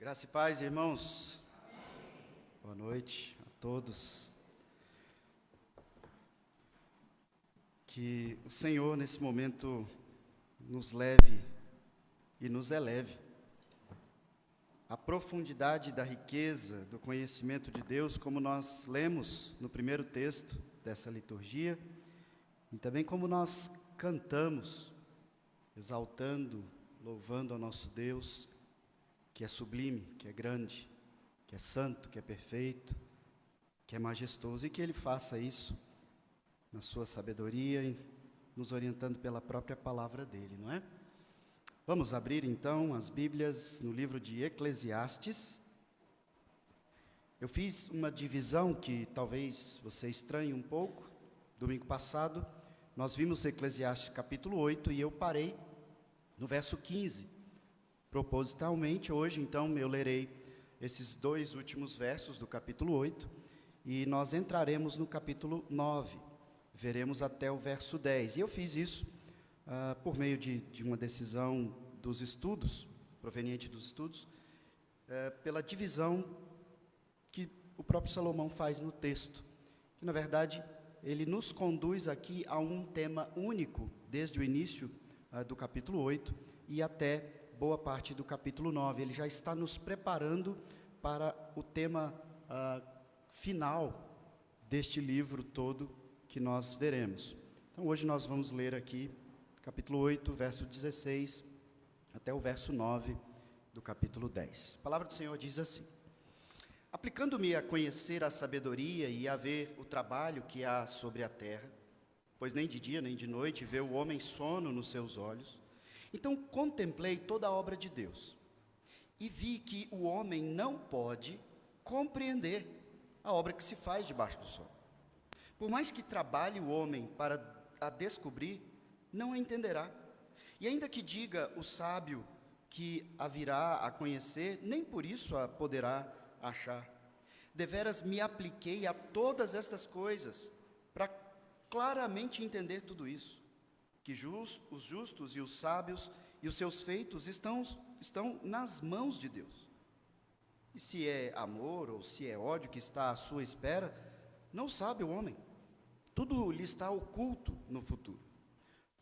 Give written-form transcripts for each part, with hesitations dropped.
Graça e paz, irmãos. Boa noite a todos. Que o Senhor, nesse momento, nos leve e nos eleve à profundidade da riqueza, do conhecimento de Deus, como nós lemos no primeiro texto dessa liturgia, e também como nós cantamos, exaltando, louvando ao nosso Deus, que é sublime, que é grande, que é santo, que é perfeito, que é majestoso, e que Ele faça isso na sua sabedoria, nos orientando pela própria palavra dEle, não é? Vamos abrir então as Bíblias no livro de Eclesiastes. Eu fiz uma divisão que talvez você estranhe um pouco. Domingo passado, nós vimos Eclesiastes capítulo 8 e eu parei no verso 15. Propositalmente, hoje, então, eu lerei esses dois últimos versos do capítulo 8 e nós entraremos no capítulo 9, veremos até o verso 10. E eu fiz isso por meio de uma decisão dos estudos, proveniente dos estudos, pela divisão que o próprio Salomão faz no texto, que, na verdade, ele nos conduz aqui a um tema único, desde o início do capítulo 8 e até boa parte do capítulo 9, ele já está nos preparando para o tema final deste livro todo que nós veremos. Então, hoje nós vamos ler aqui, capítulo 8, verso 16, até o verso 9 do capítulo 10. A palavra do Senhor diz assim: aplicando-me a conhecer a sabedoria e a ver o trabalho que há sobre a terra, pois nem de dia nem de noite vê o homem sono nos seus olhos, então contemplei toda a obra de Deus e vi que o homem não pode compreender a obra que se faz debaixo do sol. Por mais que trabalhe o homem para a descobrir, não a entenderá. E ainda que diga o sábio que a virá a conhecer, nem por isso a poderá achar. Deveras me apliquei a todas estas coisas para claramente entender tudo isso, que os justos e os sábios e os seus feitos estão nas mãos de Deus. E se é amor ou se é ódio que está à sua espera, não sabe o homem. Tudo lhe está oculto no futuro.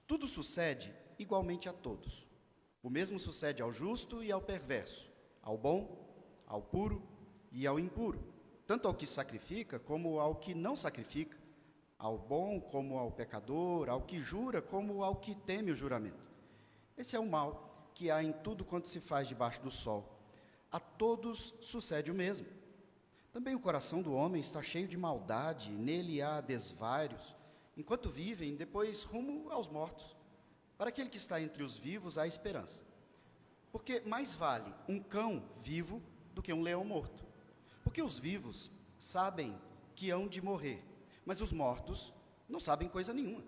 Tudo sucede igualmente a todos. O mesmo sucede ao justo e ao perverso, ao bom, ao puro e ao impuro, tanto ao que sacrifica como ao que não sacrifica, ao bom como ao pecador, ao que jura como ao que teme o juramento. Esse é o mal que há em tudo quanto se faz debaixo do sol. A todos sucede o mesmo. Também o coração do homem está cheio de maldade, nele há desvaios, enquanto vivem, depois rumo aos mortos. Para aquele que está entre os vivos há esperança. Porque mais vale um cão vivo do que um leão morto. Porque os vivos sabem que hão de morrer, mas os mortos não sabem coisa nenhuma,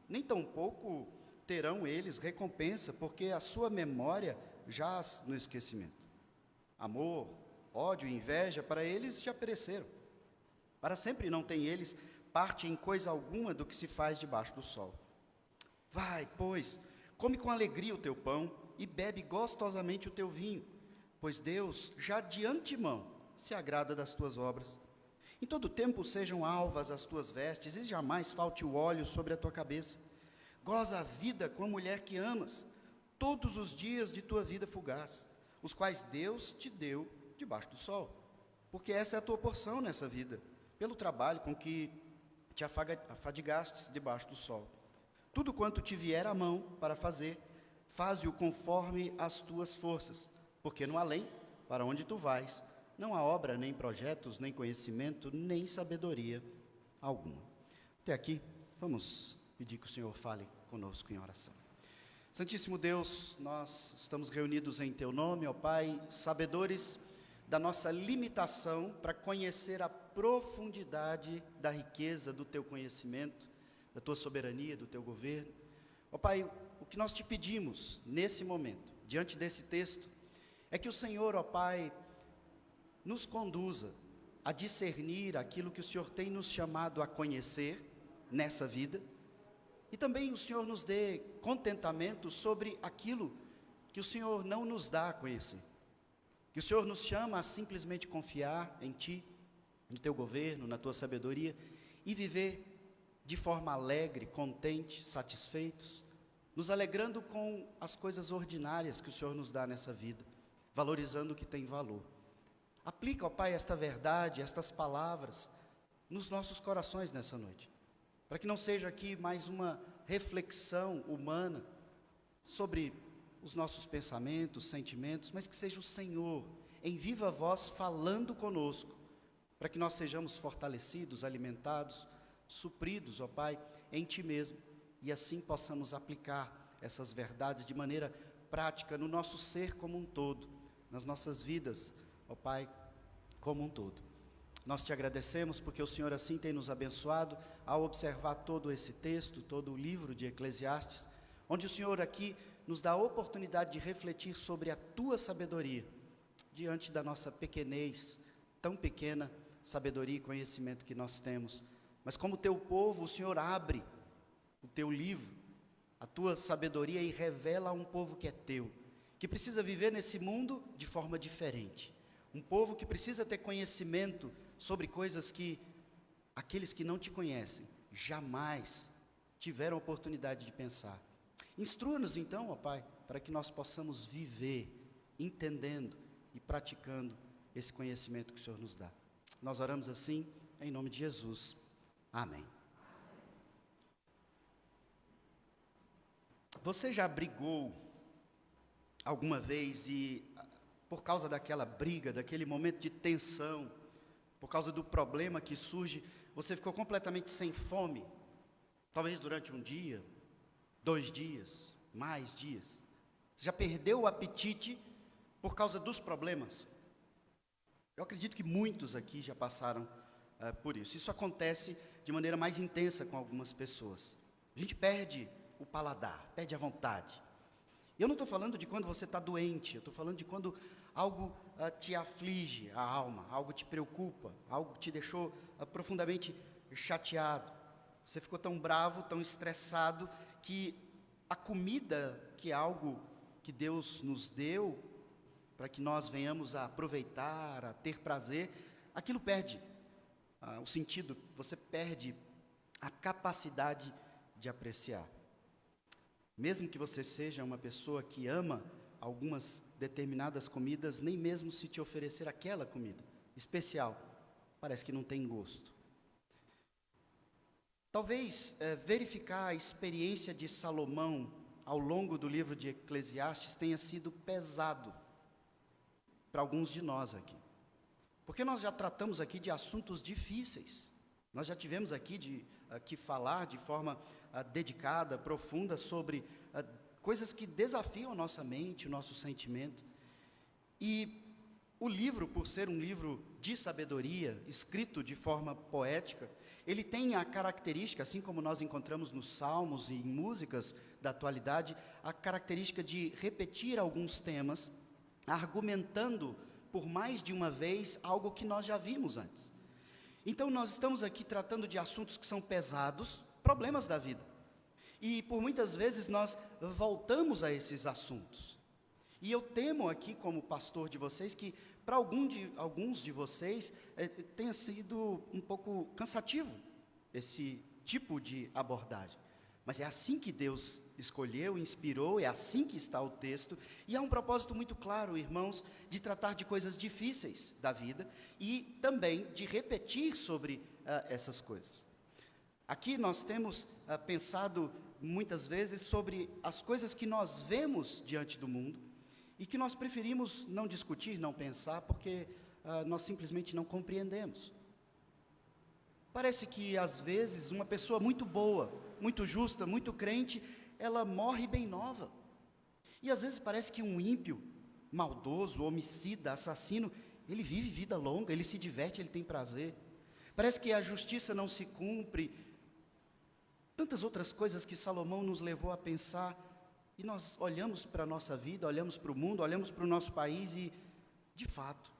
nem tampouco terão eles recompensa, porque a sua memória jaz no esquecimento. Amor, ódio e inveja, para eles já pereceram. Para sempre não têm eles parte em coisa alguma do que se faz debaixo do sol. Vai, pois, come com alegria o teu pão e bebe gostosamente o teu vinho, pois Deus já de antemão se agrada das tuas obras. Em todo tempo sejam alvas as tuas vestes, e jamais falte o óleo sobre a tua cabeça. Goza a vida com a mulher que amas, todos os dias de tua vida fugaz, os quais Deus te deu debaixo do sol. Porque essa é a tua porção nessa vida, pelo trabalho com que te afadigastes debaixo do sol. Tudo quanto te vier à mão para fazer, faze-o conforme as tuas forças, porque no além, para onde tu vais, não há obra, nem projetos, nem conhecimento, nem sabedoria alguma. Até aqui, vamos pedir que o Senhor fale conosco em oração. Santíssimo Deus, nós estamos reunidos em Teu nome, ó Pai, sabedores da nossa limitação para conhecer a profundidade da riqueza do Teu conhecimento, da Tua soberania, do Teu governo. Ó Pai, o que nós te pedimos nesse momento, diante desse texto, é que o Senhor, ó Pai, nos conduza a discernir aquilo que o Senhor tem nos chamado a conhecer nessa vida, e também o Senhor nos dê contentamento sobre aquilo que o Senhor não nos dá a conhecer. que o Senhor nos chama a simplesmente confiar em Ti, no Teu governo, na Tua sabedoria, e viver de forma alegre, contente, satisfeitos, nos alegrando com as coisas ordinárias que o Senhor nos dá nessa vida, valorizando o que tem valor. Aplica, ó Pai, esta verdade, estas palavras, nos nossos corações nessa noite, para que não seja aqui mais uma reflexão humana sobre os nossos pensamentos, sentimentos, mas que seja o Senhor, em viva voz, falando conosco, para que nós sejamos fortalecidos, alimentados, supridos, ó Pai, em Ti mesmo, e assim possamos aplicar essas verdades de maneira prática no nosso ser como um todo, nas nossas vidas, ó Pai, como um todo. Nós Te agradecemos porque o Senhor assim tem nos abençoado ao observar todo esse texto, todo o livro de Eclesiastes, onde o Senhor aqui nos dá a oportunidade de refletir sobre a Tua sabedoria, diante da nossa pequenez, tão pequena sabedoria e conhecimento que nós temos. Mas como Teu povo, o Senhor abre o Teu livro, a Tua sabedoria, e revela a um povo que é Teu, que precisa viver nesse mundo de forma diferente. Um povo que precisa ter conhecimento sobre coisas que aqueles que não Te conhecem jamais tiveram oportunidade de pensar. Instrua-nos então, ó Pai, para que nós possamos viver, entendendo e praticando esse conhecimento que o Senhor nos dá. Nós oramos assim, em nome de Jesus. Amém. Você já brigou alguma vez e, por causa daquela briga, daquele momento de tensão, por causa do problema que surge, você ficou completamente sem fome? Talvez durante um dia, 2 dias, mais dias. Você já perdeu o apetite por causa dos problemas? Eu acredito que muitos aqui já passaram por isso. Isso acontece de maneira mais intensa com algumas pessoas. A gente perde o paladar, perde a vontade. Eu não estou falando de quando você está doente, eu estou falando de quando algo te aflige a alma, algo te preocupa, algo te deixou profundamente chateado. Você ficou tão bravo, tão estressado, que a comida, que é algo que Deus nos deu, para que nós venhamos a aproveitar, a ter prazer, aquilo perde o sentido, você perde a capacidade de apreciar. Mesmo que você seja uma pessoa que ama algumas determinadas comidas, nem mesmo se te oferecer aquela comida especial, parece que não tem gosto. Talvez verificar a experiência de Salomão ao longo do livro de Eclesiastes tenha sido pesado para alguns de nós aqui. Porque nós já tratamos aqui de assuntos difíceis. Nós já tivemos aqui que falar de forma dedicada, profunda, sobre coisas que desafiam a nossa mente, o nosso sentimento. E o livro, por ser um livro de sabedoria, escrito de forma poética, ele tem a característica, assim como nós encontramos nos salmos e em músicas da atualidade, a característica de repetir alguns temas, argumentando por mais de uma vez algo que nós já vimos antes. Então nós estamos aqui tratando de assuntos que são pesados, problemas da vida. E por muitas vezes nós voltamos a esses assuntos. E eu temo aqui, como pastor de vocês, que para alguns de vocês tenha sido um pouco cansativo esse tipo de abordagem. Mas é assim que Deus escolheu, inspirou, é assim que está o texto, e há um propósito muito claro, irmãos, de tratar de coisas difíceis da vida e também de repetir sobre essas coisas. Aqui nós temos pensado muitas vezes sobre as coisas que nós vemos diante do mundo e que nós preferimos não discutir, não pensar, porque nós simplesmente não compreendemos. Parece que, às vezes, uma pessoa muito boa, muito justa, muito crente, ela morre bem nova. E, às vezes, parece que um ímpio, maldoso, homicida, assassino, ele vive vida longa, ele se diverte, ele tem prazer. Parece que a justiça não se cumpre. Tantas outras coisas que Salomão nos levou a pensar, e nós olhamos para a nossa vida, olhamos para o mundo, olhamos para o nosso país e, de fato,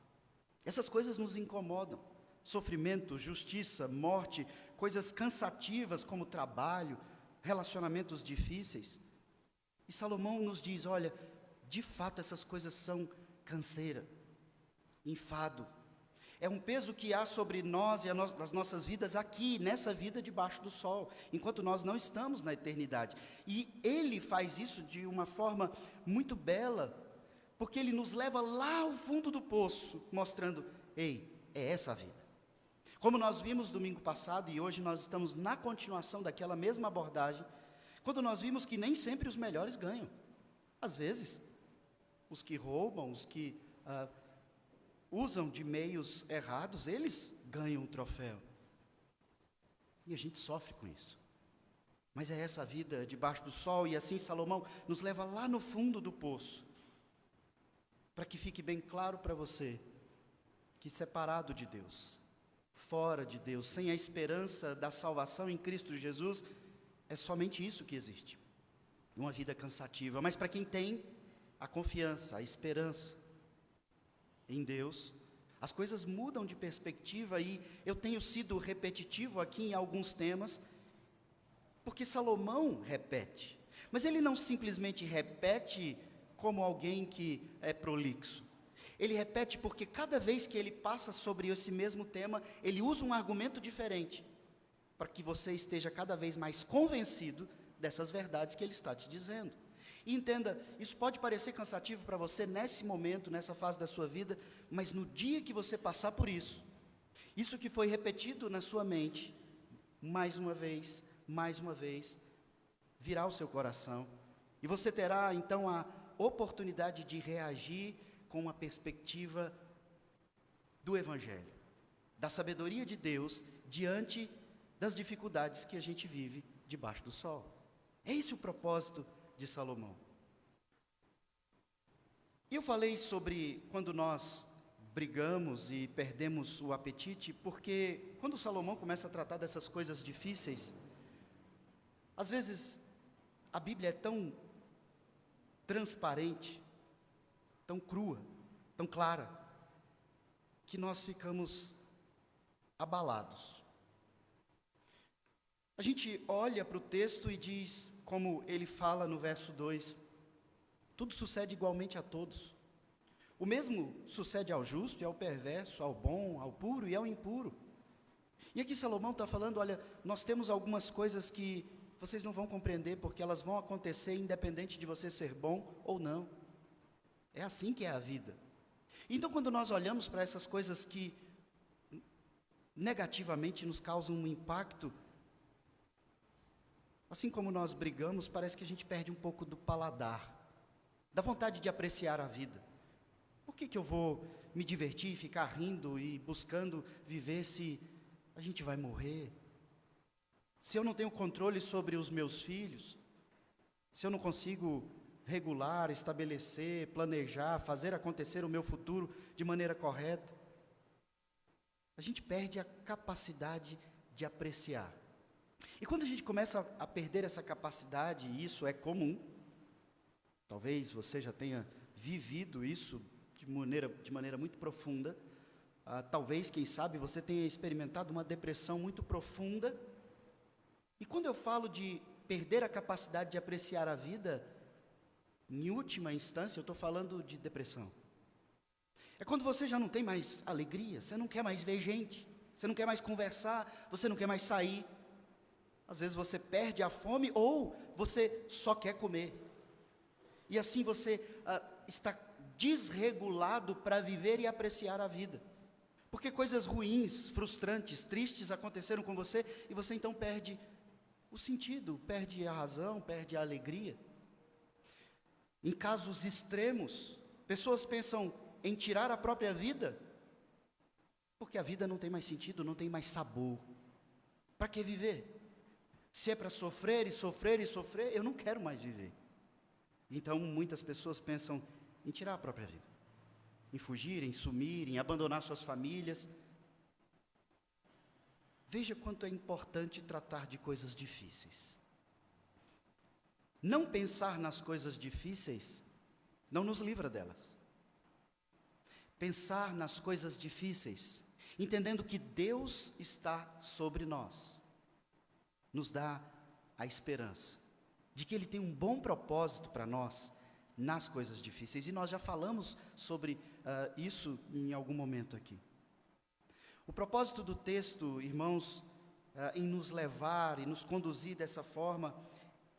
essas coisas nos incomodam. Sofrimento, justiça, morte, coisas cansativas como trabalho, relacionamentos difíceis. E Salomão nos diz, olha, de fato essas coisas são canseira, enfado. É um peso que há sobre nós e as nossas vidas aqui, nessa vida debaixo do sol, enquanto nós não estamos na eternidade. E Ele faz isso de uma forma muito bela, porque Ele nos leva lá ao fundo do poço, mostrando, ei, é essa a vida. Como nós vimos domingo passado, e hoje nós estamos na continuação daquela mesma abordagem, quando nós vimos que nem sempre os melhores ganham. Às vezes, os que roubam, os que usam de meios errados, eles ganham o troféu. E a gente sofre com isso. Mas é essa a vida debaixo do sol, e assim Salomão nos leva lá no fundo do poço, para que fique bem claro para você, que separado de Deus, fora de Deus, sem a esperança da salvação em Cristo Jesus, é somente isso que existe. Uma vida cansativa. Mas para quem tem a confiança, a esperança em Deus, as coisas mudam de perspectiva. E eu tenho sido repetitivo aqui em alguns temas, porque Salomão repete, mas ele não simplesmente repete como alguém que é prolixo. Ele repete porque cada vez que ele passa sobre esse mesmo tema, ele usa um argumento diferente, para que você esteja cada vez mais convencido dessas verdades que ele está te dizendo. E entenda, isso pode parecer cansativo para você nesse momento, nessa fase da sua vida, mas no dia que você passar por isso que foi repetido na sua mente, mais uma vez, virá ao seu coração, e você terá então a oportunidade de reagir com uma perspectiva do Evangelho, da sabedoria de Deus, diante das dificuldades que a gente vive debaixo do sol. É esse o propósito de Salomão. E eu falei sobre quando nós brigamos e perdemos o apetite, porque quando Salomão começa a tratar dessas coisas difíceis, às vezes a Bíblia é tão transparente, tão crua, tão clara, que nós ficamos abalados. A gente olha para o texto e diz, como ele fala no verso 2, tudo sucede igualmente a todos. O mesmo sucede ao justo e ao perverso, ao bom, ao puro e ao impuro. E aqui Salomão está falando, olha, nós temos algumas coisas que vocês não vão compreender, porque elas vão acontecer independente de você ser bom ou não. É assim que é a vida. Então, quando nós olhamos para essas coisas que negativamente nos causam um impacto, assim como nós brigamos, parece que a gente perde um pouco do paladar, da vontade de apreciar a vida. Por que eu vou me divertir, ficar rindo e buscando viver se a gente vai morrer? Se eu não tenho controle sobre os meus filhos, se eu não consigo regular, estabelecer, planejar, fazer acontecer o meu futuro de maneira correta, a gente perde a capacidade de apreciar. E quando a gente começa a perder essa capacidade, e isso é comum, talvez você já tenha vivido isso de maneira muito profunda, talvez, quem sabe, você tenha experimentado uma depressão muito profunda. E quando eu falo de perder a capacidade de apreciar a vida, em última instância, eu estou falando de depressão. É quando você já não tem mais alegria, você não quer mais ver gente, você não quer mais conversar, você não quer mais sair. Às vezes você perde a fome ou você só quer comer. E assim você está desregulado para viver e apreciar a vida. Porque coisas ruins, frustrantes, tristes aconteceram com você e você então perde o sentido, perde a razão, perde a alegria. Em casos extremos, pessoas pensam em tirar a própria vida, porque a vida não tem mais sentido, não tem mais sabor. Para que viver? Se é para sofrer e sofrer e sofrer, eu não quero mais viver. Então, muitas pessoas pensam em tirar a própria vida, em fugir, em sumir, em abandonar suas famílias. Veja quanto é importante tratar de coisas difíceis. Não pensar nas coisas difíceis não nos livra delas. Pensar nas coisas difíceis, entendendo que Deus está sobre nós, nos dá a esperança de que Ele tem um bom propósito para nós, nas coisas difíceis. E nós já falamos sobre isso em algum momento aqui. O propósito do texto, irmãos, em nos levar e nos conduzir dessa forma,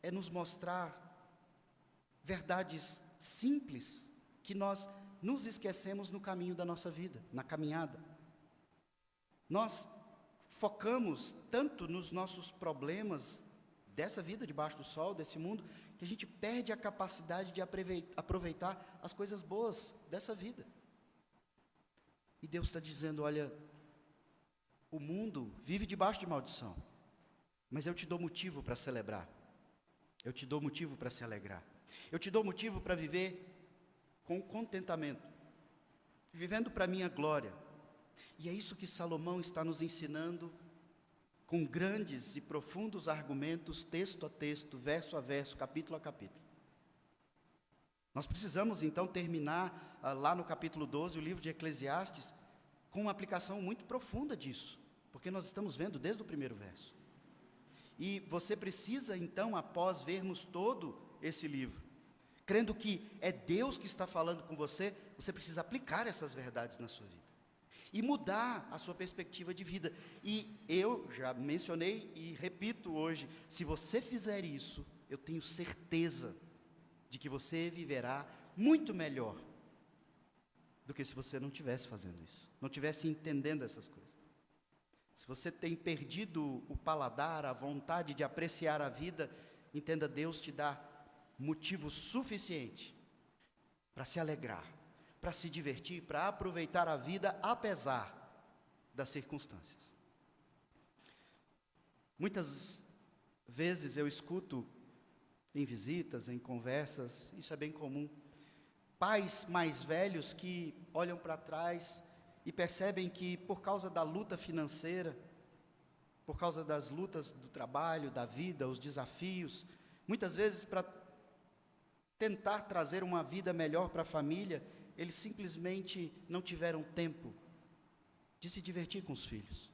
é nos mostrar verdades simples que nós nos esquecemos no caminho da nossa vida, na caminhada. Nós focamos tanto nos nossos problemas dessa vida debaixo do sol, desse mundo, que a gente perde a capacidade de aproveitar as coisas boas dessa vida. E Deus está dizendo, olha, o mundo vive debaixo de maldição, mas eu te dou motivo para celebrar, eu te dou motivo para se alegrar, eu te dou motivo para viver com contentamento, vivendo para a minha glória. E é isso que Salomão está nos ensinando, com grandes e profundos argumentos, texto a texto, verso a verso, capítulo a capítulo. Nós precisamos então terminar lá no capítulo 12, o livro de Eclesiastes, com uma aplicação muito profunda disso, porque nós estamos vendo desde o primeiro verso. E você precisa então, após vermos todo esse livro, crendo que é Deus que está falando com você, você precisa aplicar essas verdades na sua vida e mudar a sua perspectiva de vida. E eu já mencionei e repito hoje, se você fizer isso, eu tenho certeza de que você viverá muito melhor do que se você não estivesse fazendo isso, não estivesse entendendo essas coisas. Se você tem perdido o paladar, a vontade de apreciar a vida, entenda, Deus te dá motivo suficiente para se alegrar, para se divertir, para aproveitar a vida apesar das circunstâncias. Muitas vezes eu escuto em visitas, em conversas, isso é bem comum, pais mais velhos que olham para trás e percebem que por causa da luta financeira, por causa das lutas do trabalho, da vida, os desafios, muitas vezes para tentar trazer uma vida melhor para a família, eles simplesmente não tiveram tempo de se divertir com os filhos,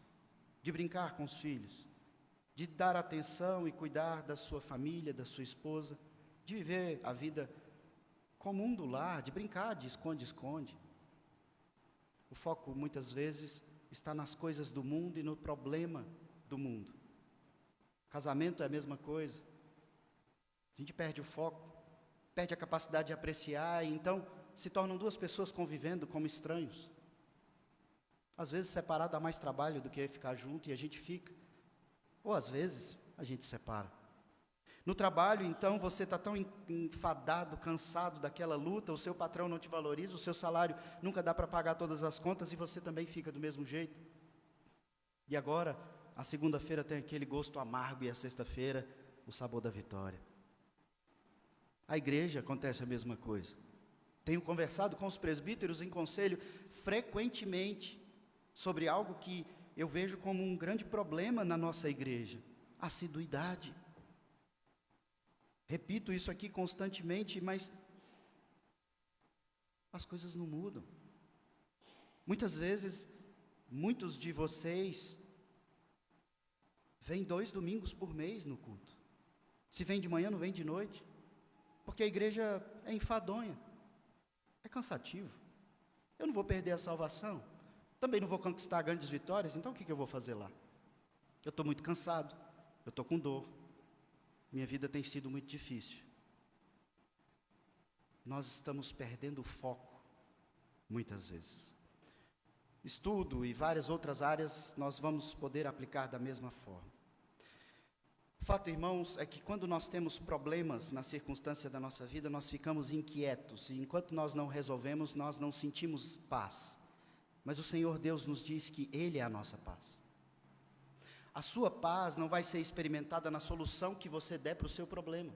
de brincar com os filhos, de dar atenção e cuidar da sua família, da sua esposa, de viver a vida comum do lar, de brincar de esconde-esconde. O foco, muitas vezes, está nas coisas do mundo e no problema do mundo. Casamento é a mesma coisa. A gente perde o foco, perde a capacidade de apreciar, e então se tornam duas pessoas convivendo como estranhos. Às vezes separar dá mais trabalho do que ficar junto, e a gente fica. Ou às vezes a gente separa. No trabalho, então, você está tão enfadado, cansado daquela luta, o seu patrão não te valoriza, o seu salário nunca dá para pagar todas as contas, e você também fica do mesmo jeito. E agora, a segunda-feira tem aquele gosto amargo, e a sexta-feira, o sabor da vitória. A igreja acontece a mesma coisa. Tenho conversado com os presbíteros em conselho frequentemente sobre algo que eu vejo como um grande problema na nossa igreja: assiduidade. Repito isso aqui constantemente, mas as coisas não mudam. Muitas vezes, muitos de vocês vêm 2 domingos por mês no culto. Se vem de manhã, não vem de noite, porque a igreja é enfadonha. É cansativo. Eu não vou perder a salvação, também não vou conquistar grandes vitórias, então o que eu vou fazer lá? Eu estou muito cansado, eu estou com dor, minha vida tem sido muito difícil. Nós estamos perdendo o foco, muitas vezes. Estudo e várias outras áreas nós vamos poder aplicar da mesma forma. O fato, irmãos, é que quando nós temos problemas na circunstância da nossa vida, nós ficamos inquietos, e enquanto nós não resolvemos, nós não sentimos paz. Mas o Senhor Deus nos diz que Ele é a nossa paz. A sua paz não vai ser experimentada na solução que você der para o seu problema.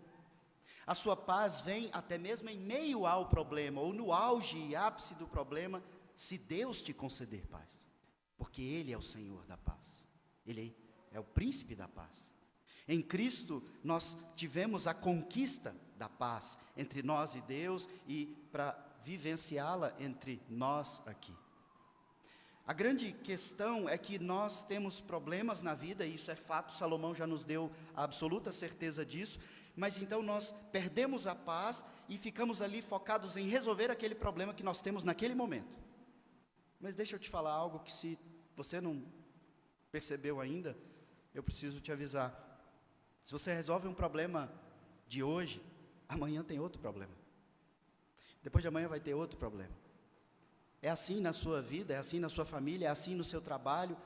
A sua paz vem até mesmo em meio ao problema, ou no auge e ápice do problema, se Deus te conceder paz. Porque Ele é o Senhor da paz. Ele é o príncipe da paz. Em Cristo, nós tivemos a conquista da paz entre nós e Deus, e para vivenciá-la entre nós aqui. A grande questão é que nós temos problemas na vida, e isso é fato, Salomão já nos deu a absoluta certeza disso, Mas então nós perdemos a paz e ficamos ali focados em resolver aquele problema que nós temos naquele momento. Mas deixa eu te falar algo que, se você não percebeu ainda, eu preciso te avisar. Se você resolve um problema de hoje, amanhã tem outro problema. Depois de amanhã vai ter outro problema. É assim na sua vida, é assim na sua família, é assim no seu trabalho.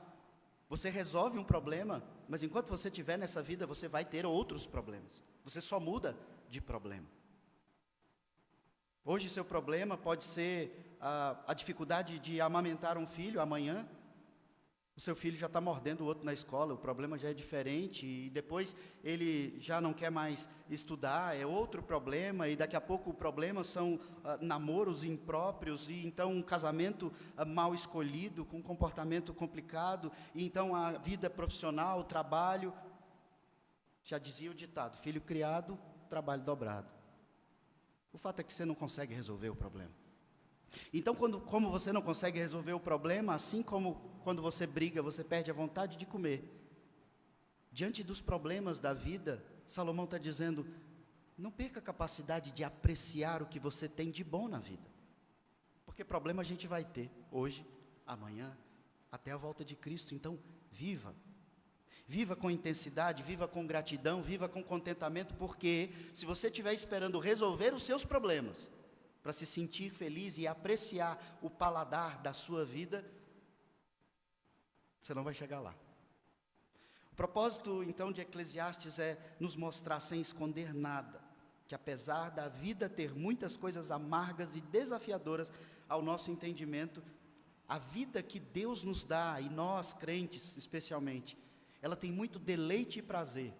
Você resolve um problema, mas enquanto você estiver nessa vida, você vai ter outros problemas. Você só muda de problema. Hoje seu problema pode ser a dificuldade de amamentar um filho. Amanhã o seu filho já está mordendo o outro na escola, o problema já é diferente, e depois ele já não quer mais estudar, é outro problema, e daqui a pouco o problema são namoros impróprios, e então um casamento mal escolhido, com um comportamento complicado, e então a vida profissional, o trabalho. Já dizia o ditado: filho criado, trabalho dobrado. O fato é que você não consegue resolver o problema. Então, como você não consegue resolver o problema, assim como quando você briga, você perde a vontade de comer. Diante dos problemas da vida, Salomão está dizendo: não perca a capacidade de apreciar o que você tem de bom na vida. Porque problema a gente vai ter hoje, amanhã, até a volta de Cristo. Então, viva. Viva com intensidade, viva com gratidão, viva com contentamento, porque se você estiver esperando resolver os seus problemas, para se sentir feliz e apreciar o paladar da sua vida, você não vai chegar lá. O propósito, então, de Eclesiastes é nos mostrar, sem esconder nada, que apesar da vida ter muitas coisas amargas e desafiadoras ao nosso entendimento, a vida que Deus nos dá, e nós crentes especialmente, ela tem muito deleite e prazer.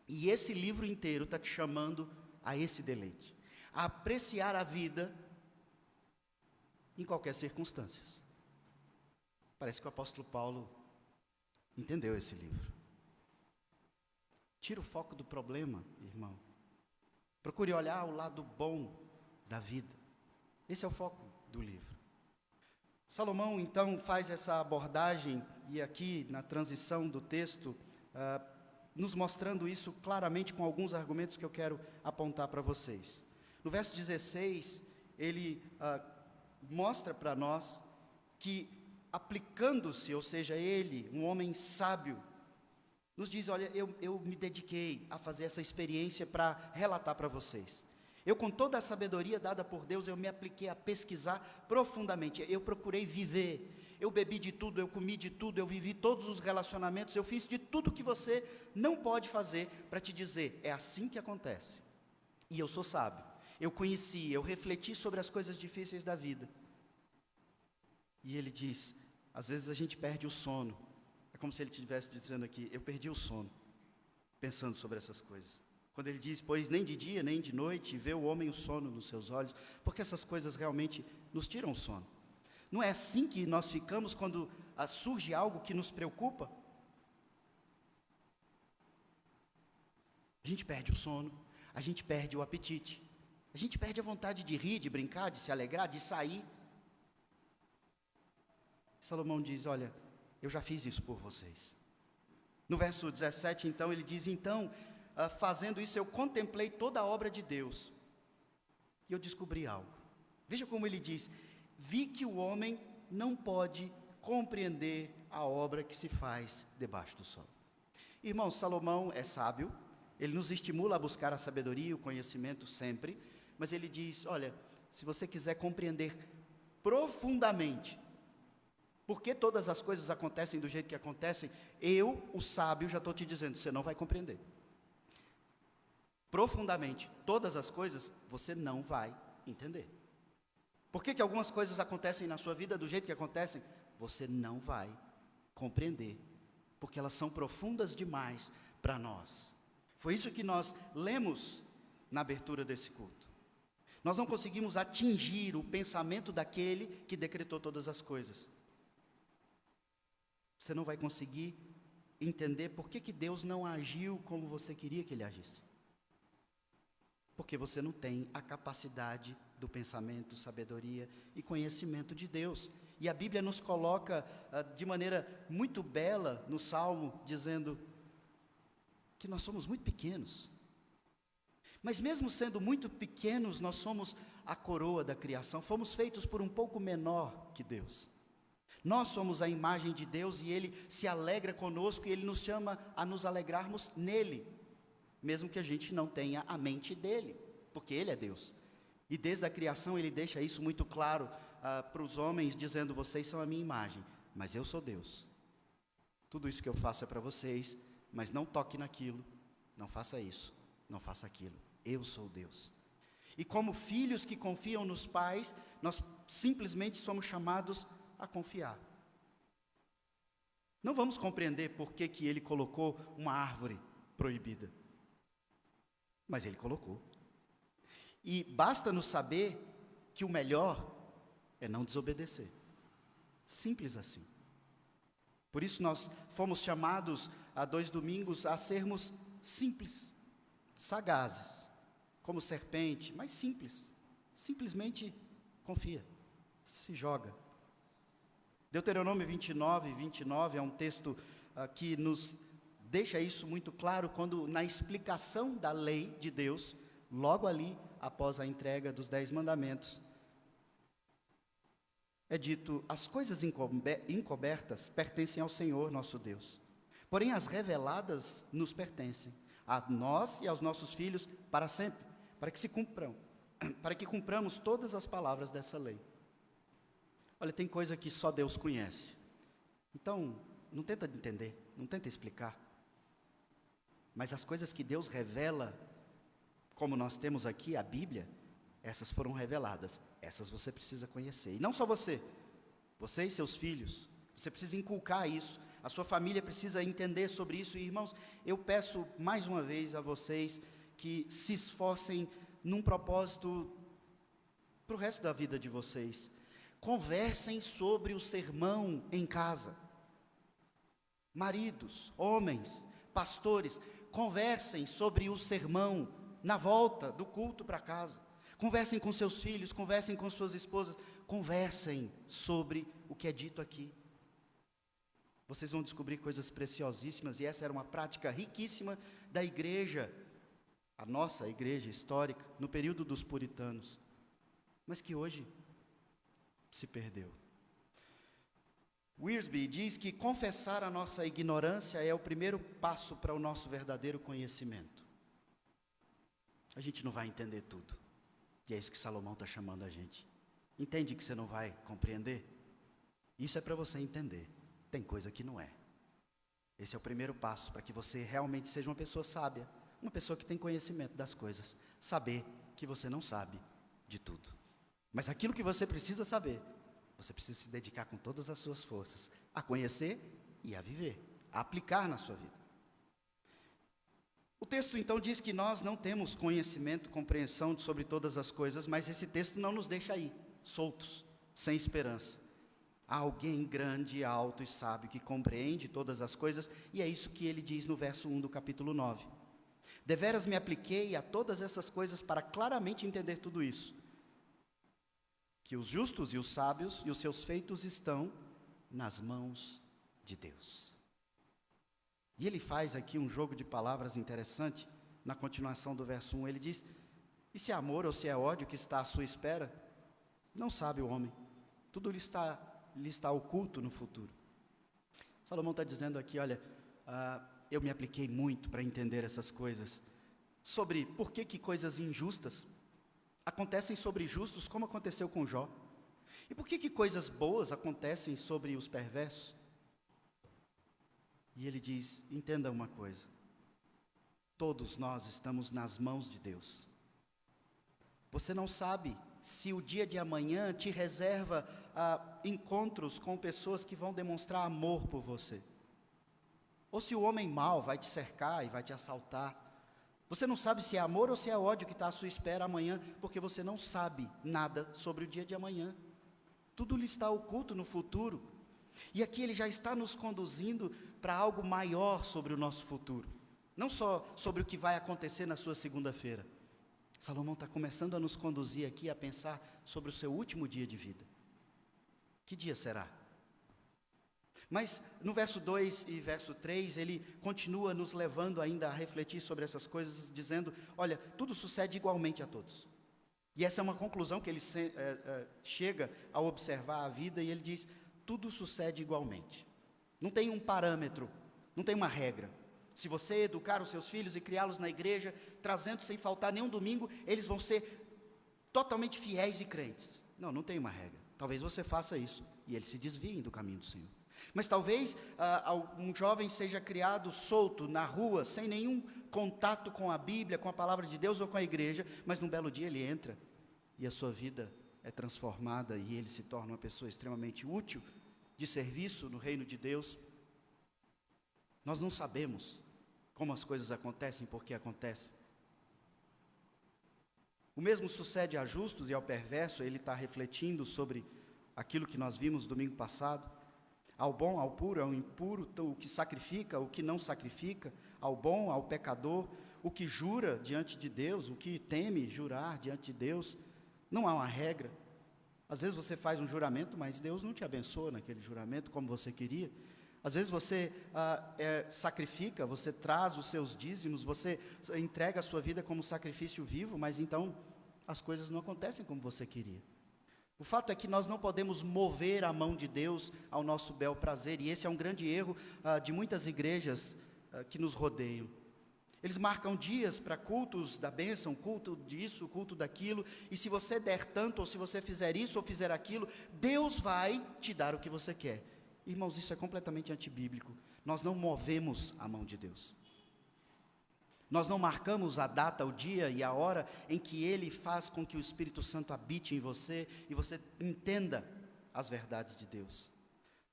E esse livro inteiro está te chamando a esse deleite, a apreciar a vida em qualquer circunstância. Parece que o apóstolo Paulo entendeu esse livro. Tira o foco do problema, irmão. Procure olhar o lado bom da vida. Esse é o foco do livro. Salomão, então, faz essa abordagem, e aqui na transição do texto, nos mostrando isso claramente com alguns argumentos que eu quero apontar para vocês. No verso 16, ele mostra para nós que, aplicando-se, ou seja, ele, um homem sábio, nos diz: olha, eu me dediquei a fazer essa experiência para relatar para vocês. Eu, com toda a sabedoria dada por Deus, eu me apliquei a pesquisar profundamente. Eu procurei viver. Eu bebi de tudo, eu comi de tudo, eu vivi todos os relacionamentos, eu fiz de tudo que você não pode fazer para te dizer: é assim que acontece. E eu sou sábio. Eu conheci, eu refleti sobre as coisas difíceis da vida. E ele diz: às vezes a gente perde o sono. É como se ele estivesse dizendo aqui: eu perdi o sono, pensando sobre essas coisas. Quando ele diz: pois nem de dia, nem de noite, vê o homem o sono nos seus olhos, porque essas coisas realmente nos tiram o sono. Não é assim que nós ficamos quando surge algo que nos preocupa? A gente perde o sono, a gente perde o apetite, a gente perde a vontade de rir, de brincar, de se alegrar, de sair. Salomão diz: olha, eu já fiz isso por vocês. No verso 17, então, ele diz: então, fazendo isso, eu contemplei toda a obra de Deus, e eu descobri algo. Veja como ele diz: vi que o homem não pode compreender a obra que se faz debaixo do sol. Irmãos, Salomão é sábio, ele nos estimula a buscar a sabedoria e o conhecimento sempre, mas ele diz: olha, se você quiser compreender profundamente por que todas as coisas acontecem do jeito que acontecem, eu, o sábio, já estou te dizendo, você não vai compreender. Profundamente, todas as coisas, você não vai entender. Por que algumas coisas acontecem na sua vida do jeito que acontecem? Você não vai compreender, porque elas são profundas demais para nós. Foi isso que nós lemos na abertura desse culto. Nós não conseguimos atingir o pensamento daquele que decretou todas as coisas. Você não vai conseguir entender por que Deus não agiu como você queria que Ele agisse. Porque você não tem a capacidade do pensamento, sabedoria e conhecimento de Deus. E a Bíblia nos coloca de maneira muito bela no Salmo, dizendo que nós somos muito pequenos. Mas mesmo sendo muito pequenos, nós somos a coroa da criação, fomos feitos por um pouco menor que Deus. Nós somos a imagem de Deus e Ele se alegra conosco e Ele nos chama a nos alegrarmos nele, mesmo que a gente não tenha a mente dele, porque Ele é Deus. E desde a criação Ele deixa isso muito claro para os homens, dizendo: vocês são a minha imagem, mas eu sou Deus. Tudo isso que eu faço é para vocês, mas não toque naquilo, não faça isso, não faça aquilo. Eu sou Deus. E como filhos que confiam nos pais, nós simplesmente somos chamados a confiar. Não vamos compreender por que Ele colocou uma árvore proibida, mas Ele colocou. E basta-nos saber que o melhor é não desobedecer. Simples assim. Por isso nós fomos chamados há 2 domingos a sermos simples, sagazes, como serpente, mas simples. Simplesmente confia, se joga. Deuteronômio 29 é um texto que nos deixa isso muito claro, quando na explicação da lei de Deus, logo ali, após a entrega dos 10 mandamentos, é dito: as coisas encobertas pertencem ao Senhor nosso Deus, porém as reveladas nos pertencem, a nós e aos nossos filhos para sempre, para que cumpramos todas as palavras dessa lei. Olha, tem coisa que só Deus conhece, então não tenta entender, não tenta explicar, mas as coisas que Deus revela, como nós temos aqui a Bíblia, essas foram reveladas, essas você precisa conhecer. E não só você e seus filhos, você precisa inculcar isso, a sua família precisa entender sobre isso. E irmãos, eu peço mais uma vez a vocês que se esforcem num propósito para o resto da vida de vocês. Conversem sobre o sermão em casa. Maridos, homens, pastores, conversem sobre o sermão na volta do culto para casa. Conversem com seus filhos, conversem com suas esposas, conversem sobre o que é dito aqui. Vocês vão descobrir coisas preciosíssimas, e essa era uma prática riquíssima da igreja, a nossa igreja histórica, no período dos puritanos, mas que hoje se perdeu. Wiersbe diz que confessar a nossa ignorância é o primeiro passo para o nosso verdadeiro conhecimento. A gente não vai entender tudo, e é isso que Salomão está chamando a gente. Entende que você não vai compreender? Isso é para você entender. Tem coisa que não é. Esse é o primeiro passo para que você realmente seja uma pessoa sábia, uma pessoa que tem conhecimento das coisas. Saber que você não sabe de tudo. Mas aquilo que você precisa saber, você precisa se dedicar com todas as suas forças a conhecer e a viver, a aplicar na sua vida. O texto então diz que nós não temos conhecimento, compreensão sobre todas as coisas, mas esse texto não nos deixa aí, soltos, sem esperança. Há alguém grande, alto e sábio que compreende todas as coisas, e é isso que ele diz no verso 1 do capítulo 9. Deveras me apliquei a todas essas coisas para claramente entender tudo isso, que os justos e os sábios e os seus feitos estão nas mãos de Deus. E ele faz aqui um jogo de palavras interessante, na continuação do verso 1, ele diz: e se é amor ou se é ódio que está à sua espera? Não sabe o homem, tudo lhe está oculto no futuro. Salomão está dizendo aqui, olha, eu me apliquei muito para entender essas coisas, sobre por que coisas injustas acontecem sobre justos, como aconteceu com Jó, e por que coisas boas acontecem sobre os perversos. E ele diz: entenda uma coisa, todos nós estamos nas mãos de Deus. Você não sabe se o dia de amanhã te reserva encontros com pessoas que vão demonstrar amor por você, ou se o homem mau vai te cercar e vai te assaltar. Você não sabe se é amor ou se é ódio que está à sua espera amanhã, porque você não sabe nada sobre o dia de amanhã. Tudo lhe está oculto no futuro. E aqui ele já está nos conduzindo para algo maior sobre o nosso futuro. Não só sobre o que vai acontecer na sua segunda-feira. Salomão está começando a nos conduzir aqui a pensar sobre o seu último dia de vida. Que dia será? Mas no verso 2 e verso 3, ele continua nos levando ainda a refletir sobre essas coisas, dizendo, olha, tudo sucede igualmente a todos. E essa é uma conclusão que ele chega ao observar a vida, e ele diz, tudo sucede igualmente. Não tem um parâmetro, não tem uma regra. Se você educar os seus filhos e criá-los na igreja, trazendo sem faltar nenhum domingo, eles vão ser totalmente fiéis e crentes. Não, não tem uma regra. Talvez você faça isso, e eles se desviem do caminho do Senhor. Mas talvez um jovem seja criado solto na rua, sem nenhum contato com a Bíblia, com a palavra de Deus ou com a igreja, mas num belo dia ele entra e a sua vida é transformada e ele se torna uma pessoa extremamente útil, de serviço no reino de Deus. Nós não sabemos como as coisas acontecem, por que acontecem. O mesmo sucede a justos e ao perverso, ele está refletindo sobre aquilo que nós vimos domingo passado. Ao bom, ao puro, ao impuro, o que sacrifica, o que não sacrifica, ao bom, ao pecador, o que jura diante de Deus, o que teme jurar diante de Deus. Não há uma regra. Às vezes você faz um juramento, mas Deus não te abençoa naquele juramento como você queria. Às vezes você sacrifica, você traz os seus dízimos, você entrega a sua vida como sacrifício vivo, mas então as coisas não acontecem como você queria. O fato é que nós não podemos mover a mão de Deus ao nosso bel prazer, e esse é um grande erro de muitas igrejas que nos rodeiam. Eles marcam dias para cultos da bênção, culto disso, culto daquilo, e se você der tanto, ou se você fizer isso ou fizer aquilo, Deus vai te dar o que você quer. Irmãos, isso é completamente antibíblico. Nós não movemos a mão de Deus. Nós não marcamos a data, o dia e a hora em que Ele faz com que o Espírito Santo habite em você e você entenda as verdades de Deus.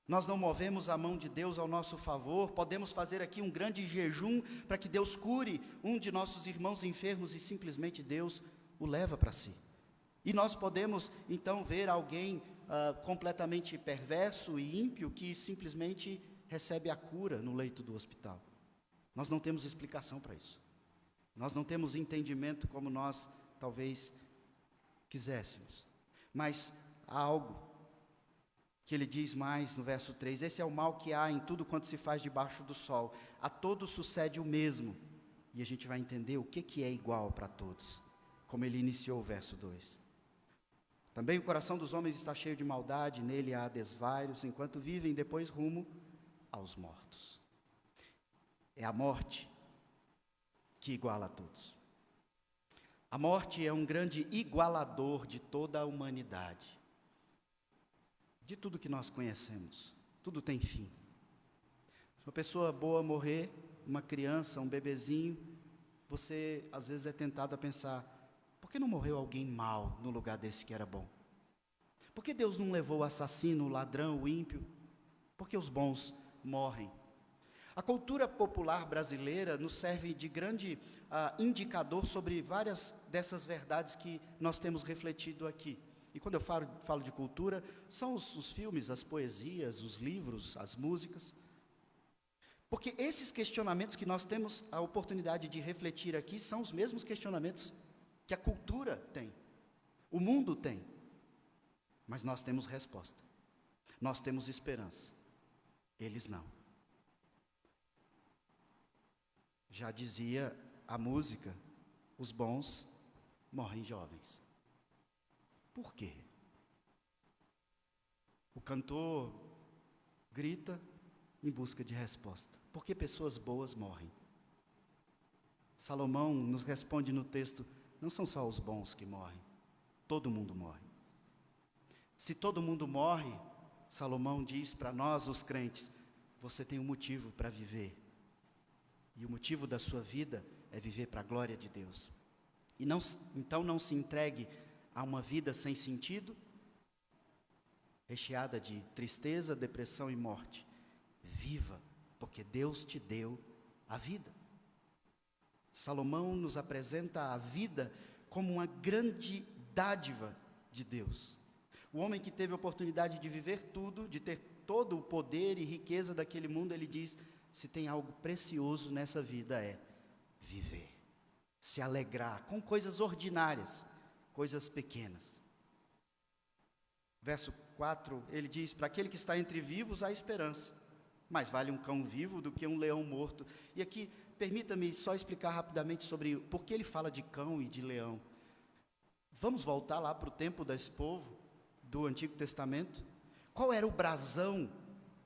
Nós não movemos a mão de Deus ao nosso favor. Podemos fazer aqui um grande jejum para que Deus cure um de nossos irmãos enfermos e simplesmente Deus o leva para si. E nós podemos então ver alguém completamente perverso e ímpio que simplesmente recebe a cura no leito do hospital. Nós não temos explicação para isso. Nós não temos entendimento como nós talvez quiséssemos. Mas há algo que ele diz mais no verso 3, esse é o mal que há em tudo quanto se faz debaixo do sol. A todos sucede o mesmo. E a gente vai entender o que é igual para todos, como ele iniciou o verso 2. Também o coração dos homens está cheio de maldade, nele há desvairos, enquanto vivem depois rumo aos mortos. É a morte que iguala a todos. A morte é um grande igualador de toda a humanidade, de tudo que nós conhecemos. Tudo tem fim. Se uma pessoa boa morrer, uma criança, um bebezinho, você às vezes é tentado a pensar, por que não morreu alguém mau no lugar desse que era bom? Por que Deus não levou o assassino, o ladrão, o ímpio? Por que os bons morrem? A cultura popular brasileira nos serve de grande indicador sobre várias dessas verdades que nós temos refletido aqui. E quando eu falo de cultura, são os filmes, as poesias, os livros, as músicas. Porque esses questionamentos que nós temos a oportunidade de refletir aqui são os mesmos questionamentos que a cultura tem, o mundo tem. Mas nós temos resposta, nós temos esperança, eles não. Já dizia a música, os bons morrem jovens. Por quê? O cantor grita em busca de resposta. Por que pessoas boas morrem? Salomão nos responde no texto, não são só os bons que morrem, todo mundo morre. Se todo mundo morre, Salomão diz para nós, os crentes, você tem um motivo para viver. E o motivo da sua vida é viver para a glória de Deus. E então não se entregue a uma vida sem sentido, recheada de tristeza, depressão e morte. Viva, porque Deus te deu a vida. Salomão nos apresenta a vida como uma grande dádiva de Deus. O homem que teve a oportunidade de viver tudo, de ter todo o poder e riqueza daquele mundo, ele diz, se tem algo precioso nessa vida é viver, se alegrar com coisas ordinárias, coisas pequenas. Verso 4, ele diz, para aquele que está entre vivos há esperança. Mais vale um cão vivo do que um leão morto. E aqui, permita-me só explicar rapidamente sobre por que ele fala de cão e de leão. Vamos voltar lá para o tempo desse povo, do Antigo Testamento. Qual era o brasão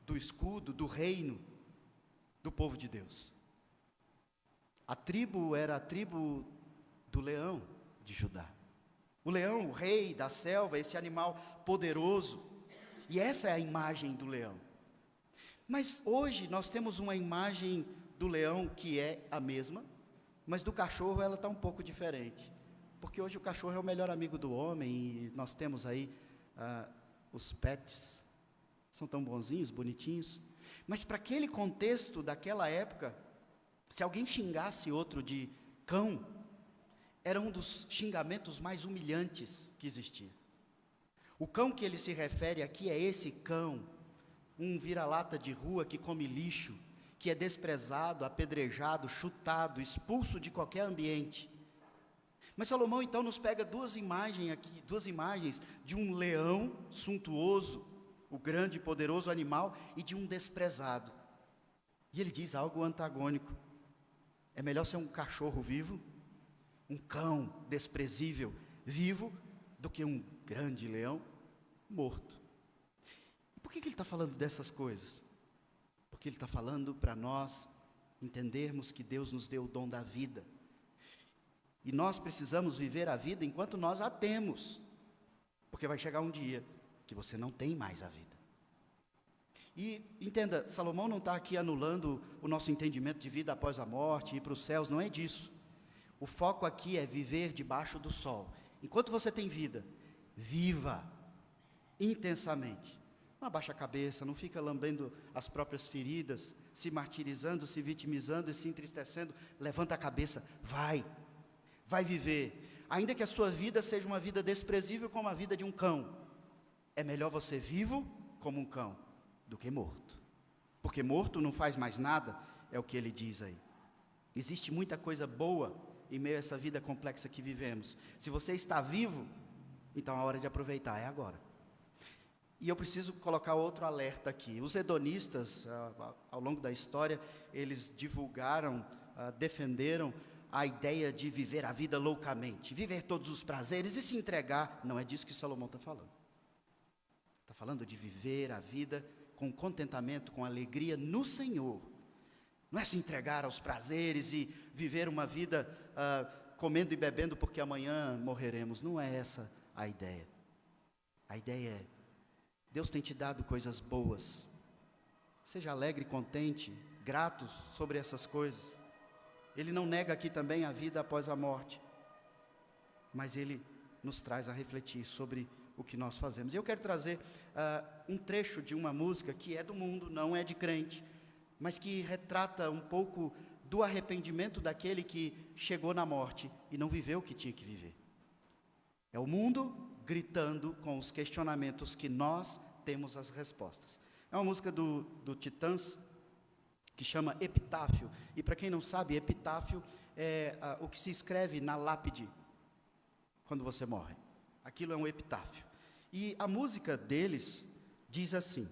do escudo, do reino do povo de Deus? A tribo era a tribo do leão de Judá. O leão, o rei da selva, esse animal poderoso. E essa é a imagem do leão. Mas hoje nós temos uma imagem do leão que é a mesma, mas do cachorro ela está um pouco diferente. Porque hoje o cachorro é o melhor amigo do homem e nós temos aí os pets, são tão bonzinhos, bonitinhos. Mas para aquele contexto daquela época, se alguém xingasse outro de cão, era um dos xingamentos mais humilhantes que existia. O cão que ele se refere aqui é esse cão, um vira-lata de rua que come lixo, que é desprezado, apedrejado, chutado, expulso de qualquer ambiente. Mas Salomão então nos pega duas imagens de um leão suntuoso, o grande e poderoso animal, e de um desprezado. E ele diz algo antagônico. É melhor ser um cachorro vivo, um cão desprezível vivo, do que um grande leão morto. E por que ele está falando dessas coisas? Porque ele está falando para nós entendermos que Deus nos deu o dom da vida. E nós precisamos viver a vida enquanto nós a temos. Porque vai chegar um dia que você não tem mais a vida. E entenda, Salomão não está aqui anulando o nosso entendimento de vida após a morte, ir para os céus, não é disso. O foco aqui é viver debaixo do sol. Enquanto você tem vida, viva intensamente. Não abaixa a cabeça, não fica lambendo as próprias feridas, se martirizando, se vitimizando e se entristecendo. Levanta a cabeça, vai viver. Ainda que a sua vida seja uma vida desprezível como a vida de um cão, é melhor você vivo como um cão do que morto. Porque morto não faz mais nada, é o que ele diz aí. Existe muita coisa boa em meio a essa vida complexa que vivemos. Se você está vivo, então a hora de aproveitar é agora. E eu preciso colocar outro alerta aqui. Os hedonistas, ao longo da história, eles divulgaram, defenderam a ideia de viver a vida loucamente, viver todos os prazeres e se entregar. Não é disso que Salomão está falando. Está falando de viver a vida com contentamento, com alegria no Senhor. Não é se entregar aos prazeres e viver uma vida comendo e bebendo porque amanhã morreremos. Não é essa a ideia. A ideia é, Deus tem te dado coisas boas. Seja alegre, contente, grato sobre essas coisas. Ele não nega aqui também a vida após a morte. Mas ele nos traz a refletir sobre o que nós fazemos. E eu quero trazer um trecho de uma música que é do mundo, não é de crente, mas que retrata um pouco do arrependimento daquele que chegou na morte e não viveu o que tinha que viver. É o mundo gritando com os questionamentos que nós temos as respostas. É uma música do Titãs, que chama Epitáfio. E para quem não sabe, epitáfio é o que se escreve na lápide quando você morre. Aquilo é um epitáfio. E a música deles diz assim,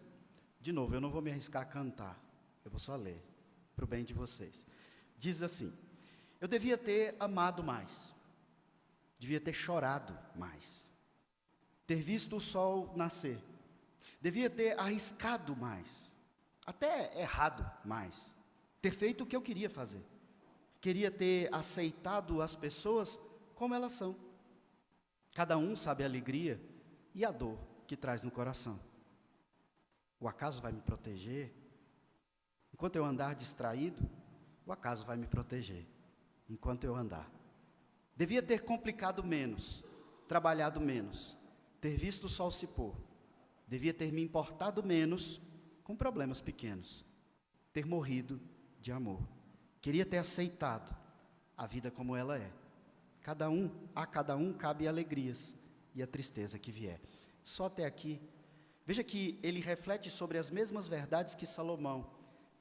de novo, eu não vou me arriscar a cantar, eu vou só ler, para o bem de vocês. Diz assim: eu devia ter amado mais, devia ter chorado mais, ter visto o sol nascer, devia ter arriscado mais, até errado mais, ter feito o que eu queria fazer, queria ter aceitado as pessoas como elas são. Cada um sabe a alegria e a dor que traz no coração. O acaso vai me proteger? Enquanto eu andar distraído, o acaso vai me proteger. Enquanto eu andar. Devia ter complicado menos, trabalhado menos, ter visto o sol se pôr. Devia ter me importado menos com problemas pequenos. Ter morrido de amor. Queria ter aceitado a vida como ela é. A cada um cabe alegrias e a tristeza que vier. Só até aqui. Veja que ele reflete sobre as mesmas verdades que Salomão,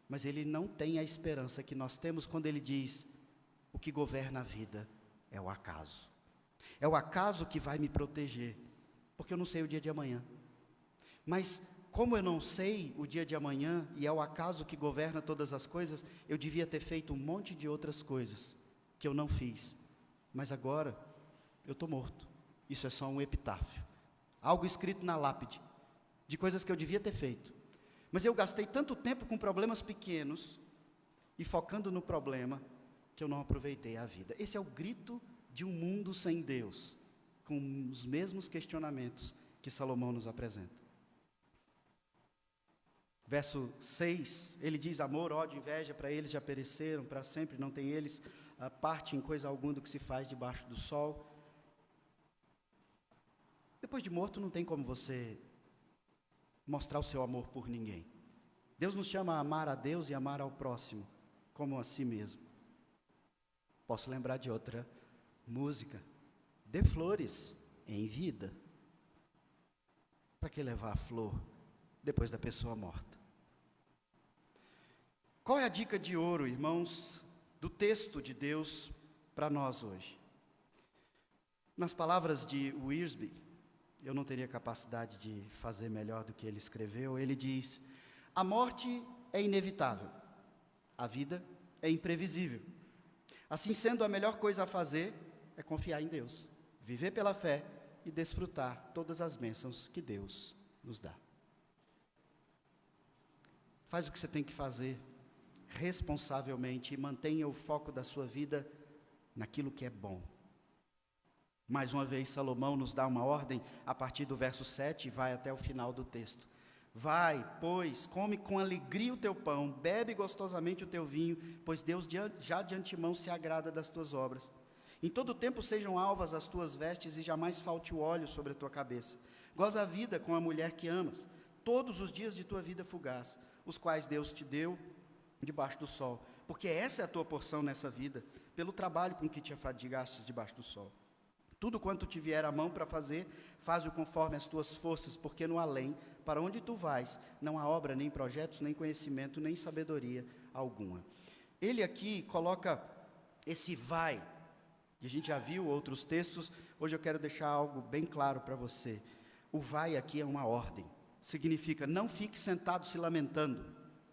mas ele não tem a esperança que nós temos quando ele diz: o que governa a vida é o acaso. É o acaso que vai me proteger, porque eu não sei o dia de amanhã. Mas como eu não sei o dia de amanhã e é o acaso que governa todas as coisas, eu devia ter feito um monte de outras coisas que eu não fiz. Mas agora eu estou morto. Isso é só um epitáfio, algo escrito na lápide, de coisas que eu devia ter feito. Mas eu gastei tanto tempo com problemas pequenos e focando no problema, que eu não aproveitei a vida. Esse é o grito de um mundo sem Deus, com os mesmos questionamentos que Salomão nos apresenta. Verso 6, ele diz: amor, ódio, inveja, para eles já pereceram, para sempre não tem eles parte em coisa alguma do que se faz debaixo do sol. Depois de morto não tem como você mostrar o seu amor por ninguém. Deus nos chama a amar a Deus e amar ao próximo, como a si mesmo. Posso lembrar de outra música: dê flores em vida. Para que levar a flor depois da pessoa morta? Qual é a dica de ouro, irmãos, do texto de Deus para nós hoje? Nas palavras de Wiersbe, eu não teria capacidade de fazer melhor do que ele escreveu. Ele diz: a morte é inevitável, a vida é imprevisível. Assim sendo, a melhor coisa a fazer é confiar em Deus, viver pela fé e desfrutar todas as bênçãos que Deus nos dá. Faz o que você tem que fazer responsavelmente e mantenha o foco da sua vida naquilo que é bom. Mais uma vez, Salomão nos dá uma ordem a partir do verso 7 e vai até o final do texto. Vai, pois, come com alegria o teu pão, bebe gostosamente o teu vinho, pois Deus já de antemão se agrada das tuas obras. Em todo tempo sejam alvas as tuas vestes e jamais falte o óleo sobre a tua cabeça. Goza a vida com a mulher que amas, todos os dias de tua vida fugaz, os quais Deus te deu debaixo do sol, porque essa é a tua porção nessa vida, pelo trabalho com que te afadigastes debaixo do sol. Tudo quanto te vier à mão para fazer, faz-o conforme as tuas forças, porque no além, para onde tu vais, não há obra, nem projetos, nem conhecimento, nem sabedoria alguma. Ele aqui coloca esse vai, e a gente já viu outros textos. Hoje eu quero deixar algo bem claro para você. O vai aqui é uma ordem, significa não fique sentado se lamentando,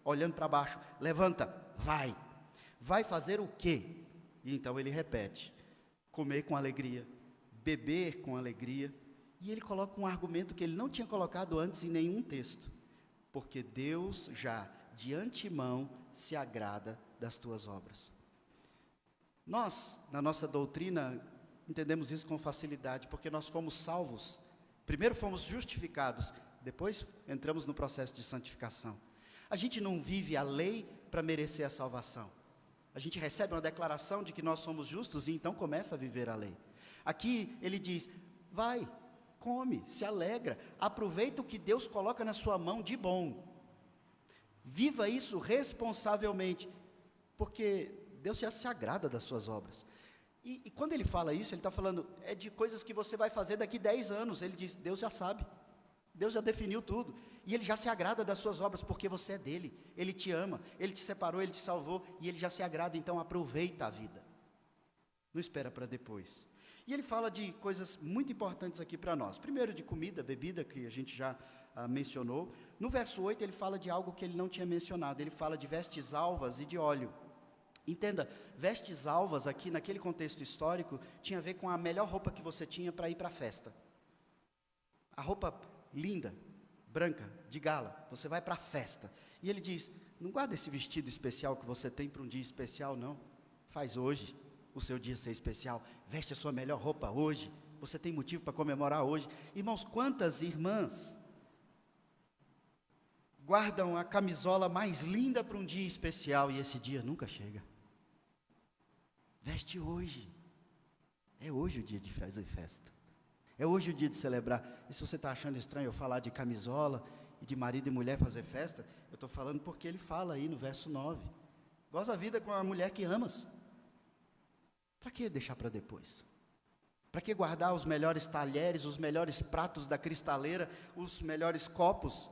olhando para baixo. Levanta, vai. Vai fazer o quê? E então ele repete: comer com alegria, beber com alegria. E ele coloca um argumento que ele não tinha colocado antes em nenhum texto: porque Deus já de antemão se agrada das tuas obras. Nós, na nossa doutrina, entendemos isso com facilidade, porque nós fomos salvos. Primeiro fomos justificados, depois entramos no processo de santificação. A gente não vive a lei para merecer a salvação. A gente recebe uma declaração de que nós somos justos e então começa a viver a lei. Aqui ele diz: vai, come, se alegra, aproveita o que Deus coloca na sua mão de bom. Viva isso responsavelmente, porque Deus já se agrada das suas obras. E quando ele fala isso, ele está falando de coisas que você vai fazer daqui 10 anos. Ele diz: Deus já sabe, Deus já definiu tudo, e Ele já se agrada das suas obras, porque você é dEle, Ele te ama, Ele te separou, Ele te salvou, e Ele já se agrada. Então aproveita a vida, não espera para depois. E ele fala de coisas muito importantes aqui para nós. Primeiro, de comida, bebida, que a gente já mencionou. No verso 8 ele fala de algo que ele não tinha mencionado. Ele fala de vestes alvas e de óleo. Entenda, vestes alvas aqui naquele contexto histórico tinha a ver com a melhor roupa que você tinha para ir para a festa. A roupa linda, branca, de gala, você vai para a festa. E ele diz: não guarda esse vestido especial que você tem para um dia especial, não. Faz hoje o seu dia ser especial, veste a sua melhor roupa hoje, você tem motivo para comemorar hoje. Irmãos, quantas irmãs guardam a camisola mais linda para um dia especial e esse dia nunca chega? Veste hoje, é hoje o dia de fazer festa, é hoje o dia de celebrar. E se você está achando estranho eu falar de camisola e de marido e mulher fazer festa, eu estou falando porque ele fala aí no verso 9, goza a vida com a mulher que amas. Para que deixar para depois? Para que guardar os melhores talheres, os melhores pratos da cristaleira, os melhores copos?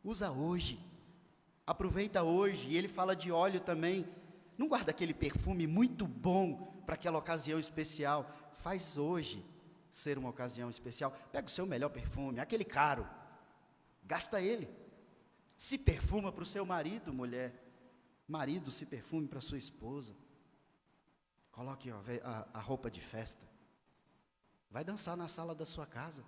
Usa hoje, aproveita hoje. E ele fala de óleo também. Não guarda aquele perfume muito bom para aquela ocasião especial. Faz hoje ser uma ocasião especial. Pega o seu melhor perfume, aquele caro. Gasta ele. Se perfuma para o seu marido, mulher. Marido, se perfume para sua esposa. Coloque a roupa de festa. Vai dançar na sala da sua casa.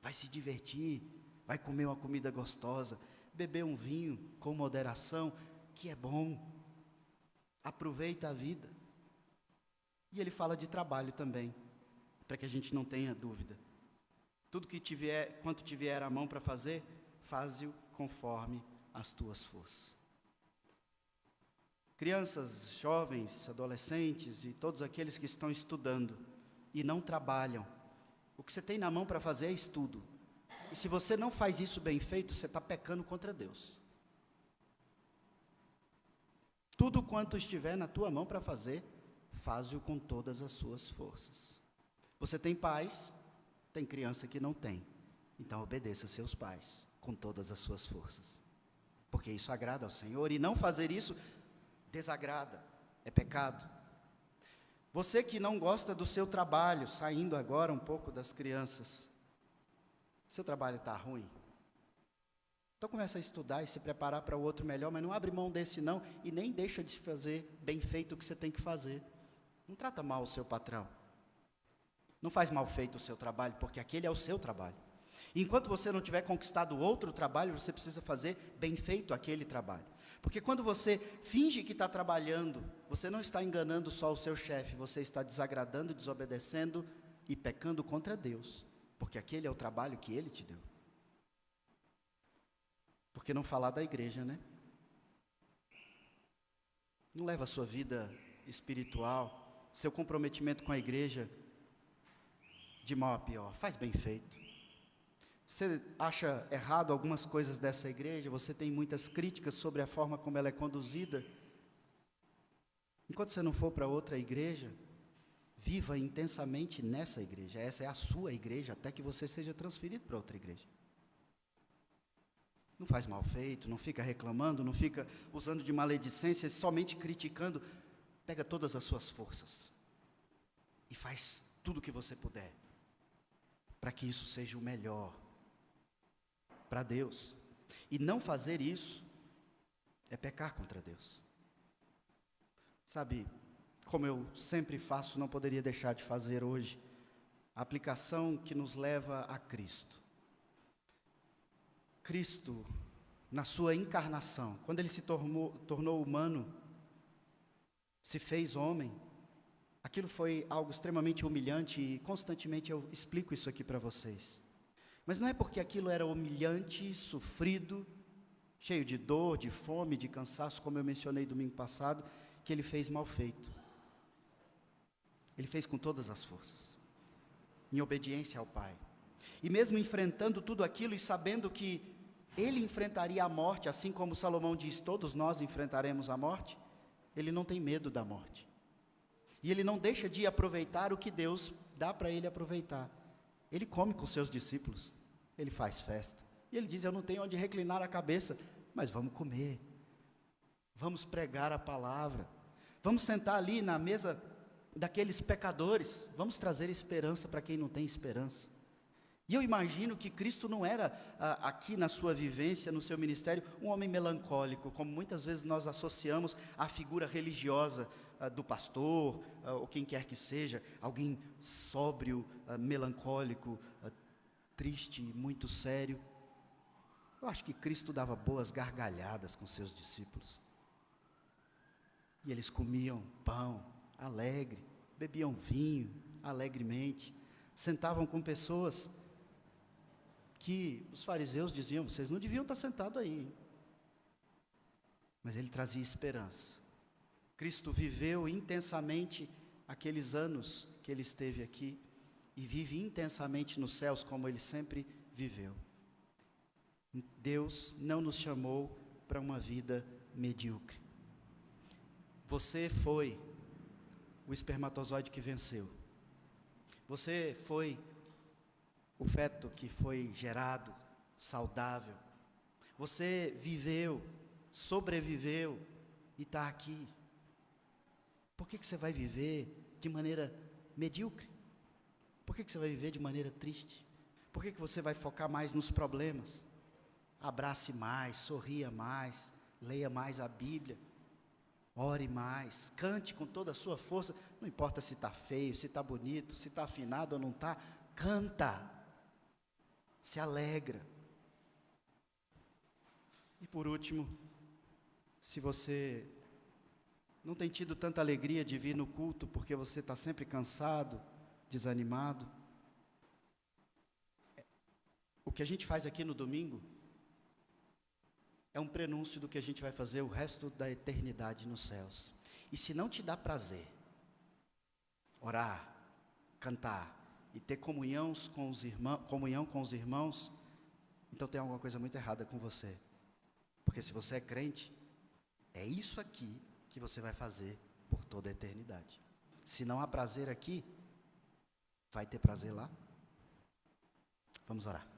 Vai se divertir. Vai comer uma comida gostosa. Beber um vinho com moderação, que é bom. Aproveita a vida. E ele fala de trabalho também, para que a gente não tenha dúvida. Tudo que tiver, quanto tiver à mão para fazer, faze-o conforme as tuas forças. Crianças, jovens, adolescentes e todos aqueles que estão estudando e não trabalham, o que você tem na mão para fazer é estudo. E se você não faz isso bem feito, você está pecando contra Deus. Tudo quanto estiver na tua mão para fazer, faze-o com todas as suas forças. Você tem pais, tem criança que não tem. Então obedeça a seus pais com todas as suas forças. Porque isso agrada ao Senhor, e não fazer isso desagrada, é pecado. Você que não gosta do seu trabalho, saindo agora um pouco das crianças, seu trabalho está ruim? Então começa a estudar e se preparar para o outro melhor, mas não abre mão desse não, e nem deixa de fazer bem feito o que você tem que fazer. Não trata mal o seu patrão. Não faz mal feito o seu trabalho, porque aquele é o seu trabalho. E enquanto você não tiver conquistado outro trabalho, você precisa fazer bem feito aquele trabalho. Porque quando você finge que está trabalhando, você não está enganando só o seu chefe, você está desagradando, desobedecendo e pecando contra Deus. Porque aquele é o trabalho que Ele te deu. Por que não falar da igreja, né? Não leva a sua vida espiritual, seu comprometimento com a igreja, de mal a pior. Faz bem feito. Você acha errado algumas coisas dessa igreja, você tem muitas críticas sobre a forma como ela é conduzida. Enquanto você não for para outra igreja, viva intensamente nessa igreja. Essa é a sua igreja, até que você seja transferido para outra igreja. Não faz mal feito, não fica reclamando, não fica usando de maledicência, somente criticando. Pega todas as suas forças e faz tudo o que você puder, para que isso seja o melhor para Deus. E não fazer isso é pecar contra Deus. Sabe, como eu sempre faço, não poderia deixar de fazer hoje, a aplicação que nos leva a Cristo. Cristo, na sua encarnação, quando Ele se tornou humano, se fez homem, aquilo foi algo extremamente humilhante e constantemente eu explico isso aqui para vocês. Mas não é porque aquilo era humilhante, sofrido, cheio de dor, de fome, de cansaço, como eu mencionei domingo passado, que Ele fez mal feito. Ele fez com todas as forças, em obediência ao Pai. E mesmo enfrentando tudo aquilo e sabendo que Ele enfrentaria a morte, assim como Salomão diz, todos nós enfrentaremos a morte, Ele não tem medo da morte. E Ele não deixa de aproveitar o que Deus dá para Ele aproveitar. Ele come com seus discípulos, Ele faz festa. E Ele diz, eu não tenho onde reclinar a cabeça, mas vamos comer, vamos pregar a palavra, vamos sentar ali na mesa daqueles pecadores, vamos trazer esperança para quem não tem esperança. E eu imagino que Cristo não era, aqui na sua vivência, no seu ministério, um homem melancólico, como muitas vezes nós associamos à figura religiosa do pastor, ou quem quer que seja, alguém sóbrio, melancólico, triste, muito sério. Eu acho que Cristo dava boas gargalhadas com seus discípulos. E eles comiam pão, alegre, bebiam vinho, alegremente, sentavam com pessoas que os fariseus diziam, vocês não deviam estar sentados aí, hein? Mas Ele trazia esperança. Cristo viveu intensamente aqueles anos que Ele esteve aqui, e vive intensamente nos céus, como Ele sempre viveu. Deus não nos chamou para uma vida medíocre. Você foi o espermatozoide que venceu. Você foi o feto que foi gerado, saudável. Você viveu, sobreviveu e está aqui. Por que você vai viver de maneira medíocre? Por que você vai viver de maneira triste? Por que você vai focar mais nos problemas? abrace mais, sorria mais, leia mais a Bíblia, ore mais, cante com toda a sua força, não importa se está feio, se está bonito, se está afinado ou não está, canta, se alegra. E por último, se você não tem tido tanta alegria de vir no culto, porque você está sempre cansado, desanimado, o que a gente faz aqui no domingo é um prenúncio do que a gente vai fazer o resto da eternidade nos céus. E se não te dá prazer orar, cantar e ter comunhão com os irmãos, então tem alguma coisa muito errada com você. Porque se você é crente, é isso aqui que você vai fazer por toda a eternidade. Se não há prazer aqui, vai ter prazer lá? Vamos orar.